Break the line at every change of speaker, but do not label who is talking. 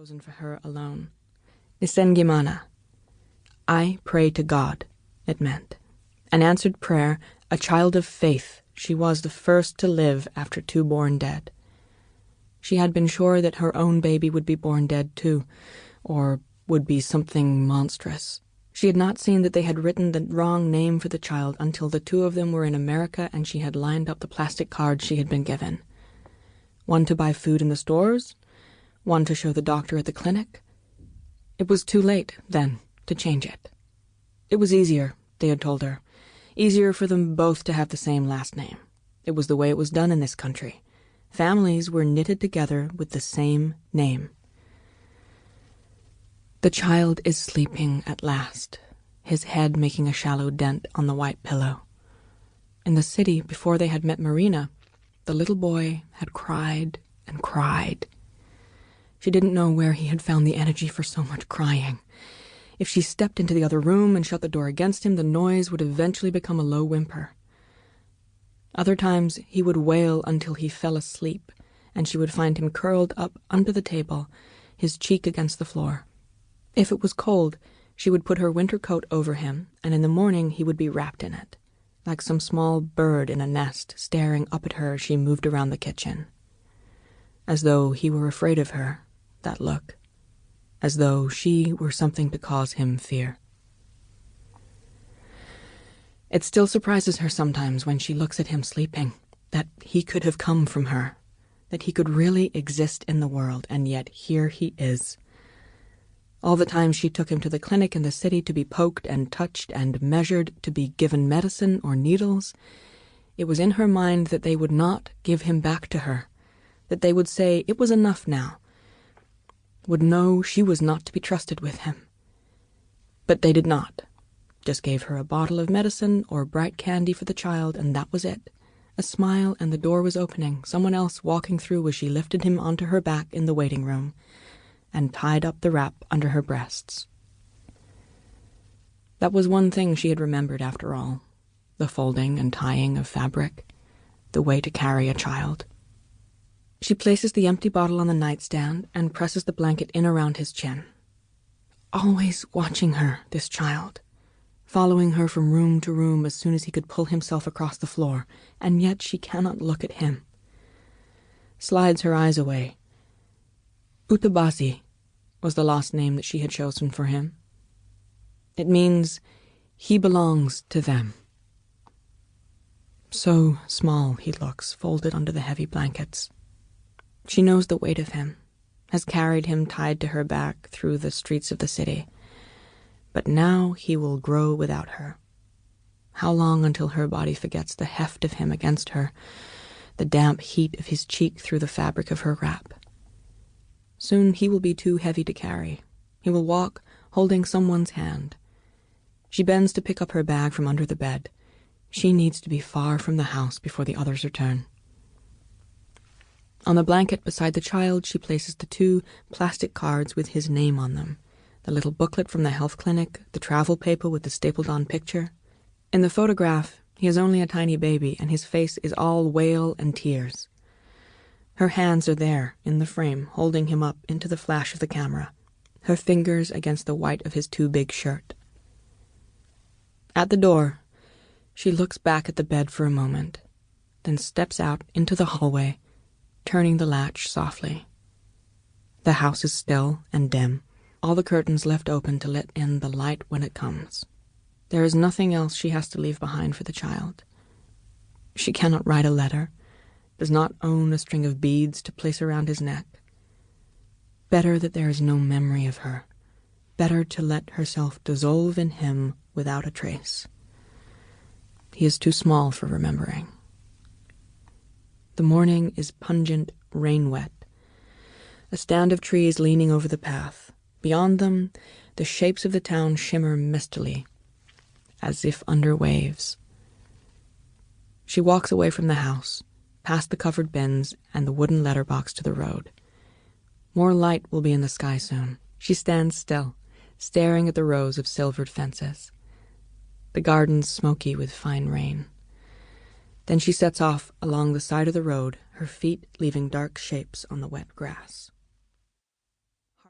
chosen for her alone. Nisengimana. I pray to God, it meant. An answered prayer, a child of faith, she was the first to live after two born dead. She had been sure that her own baby would be born dead too, or would be something monstrous. She had not seen that they had written the wrong name for the child until the two of them were in America and she had lined up the plastic cards she had been given. One to buy food in the stores, one to show the doctor at the clinic. It was too late, then, to change it. It was easier, they had told her. Easier for them both to have the same last name. It was the way it was done in this country. Families were knitted together with the same name. The child is sleeping at last, his head making a shallow dent on the white pillow. In the city, before they had met Marina, the little boy had cried and cried. She didn't know where he had found the energy for so much crying. If she stepped into the other room and shut the door against him, the noise would eventually become a low whimper. Other times he would wail until he fell asleep, and she would find him curled up under the table, his cheek against the floor. If it was cold, she would put her winter coat over him, and in the morning he would be wrapped in it, like some small bird in a nest staring up at her as she moved around the kitchen. As though he were afraid of her, that look. As though she were something to cause him fear. It still surprises her sometimes when she looks at him sleeping, that he could have come from her, that he could really exist in the world, and yet here he is. All the time she took him to the clinic in the city to be poked and touched and measured, to be given medicine or needles, it was in her mind that they would not give him back to her, that they would say it was enough now, would know she was not to be trusted with him. But they did not. Just gave her a bottle of medicine or bright candy for the child, and that was it. A smile, and the door was opening, someone else walking through as she lifted him onto her back in the waiting room and tied up the wrap under her breasts. That was one thing she had remembered after all, the folding and tying of fabric, the way to carry a child. She places the empty bottle on the nightstand and presses the blanket in around his chin. Always watching her, this child, following her from room to room as soon as he could pull himself across the floor, and yet she cannot look at him. Slides her eyes away. Utabasi was the last name that she had chosen for him. It means he belongs to them. So small he looks, folded under the heavy blankets. She knows the weight of him, has carried him tied to her back through the streets of the city. But now he will grow without her. How long until her body forgets the heft of him against her, the damp heat of his cheek through the fabric of her wrap? Soon he will be too heavy to carry. He will walk holding someone's hand. She bends to pick up her bag from under the bed. She needs to be far from the house before the others return. On the blanket beside the child, she places the two plastic cards with his name on them, the little booklet from the health clinic, the travel paper with the stapled-on picture. In the photograph, he is only a tiny baby, and his face is all wail and tears. Her hands are there, in the frame, holding him up into the flash of the camera, her fingers against the white of his too big shirt. At the door, she looks back at the bed for a moment, then steps out into the hallway, turning the latch softly. The house is still and dim, all the curtains left open to let in the light when it comes. There is nothing else she has to leave behind for the child. She cannot write a letter, does not own a string of beads to place around his neck. Better that there is no memory of her. Better to let herself dissolve in him without a trace. He is too small for remembering. The morning is pungent, rain-wet. A stand of trees leaning over the path. Beyond them, the shapes of the town shimmer mistily, as if under waves. She walks away from the house, past the covered bins and the wooden letterbox to the road. More light will be in the sky soon. She stands still, staring at the rows of silvered fences. The gardens smoky with fine rain. Then she sets off along the side of the road, her feet leaving dark shapes on the wet grass.